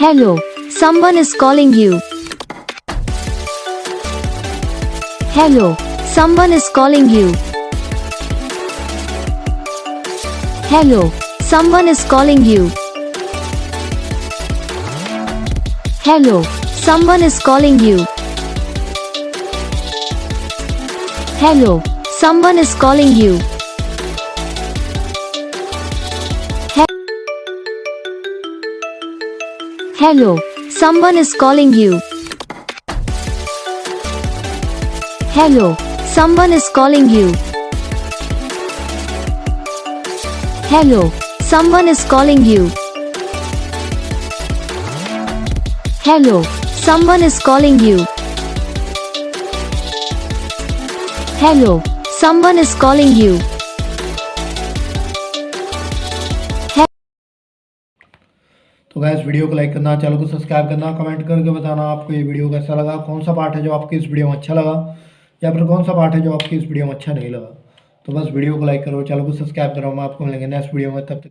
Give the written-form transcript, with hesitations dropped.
Hello, someone is calling you. Hello, someone is calling you. Hello, someone is calling you. Hello, someone is calling you. Hello, someone is calling you. Hello, someone is calling you. Hello, someone is calling you. Hello, someone is calling you. Hello, someone is calling you. Hello, someone is calling you. तो guys video को like करना, channel को subscribe करना, comment करके बताना आपको ये video कैसा लगा, कौन सा पार्ट है जो आपकी इस वीडियो में अच्छा लगा या फिर कौन सा पार्ट है जो आपकी इस वीडियो में अच्छा नहीं लगा। तो बस वीडियो को लाइक करो, चैनल को सब्सक्राइब करो। हम आपको मिलेंगे नेक्स्ट वीडियो में, तब तक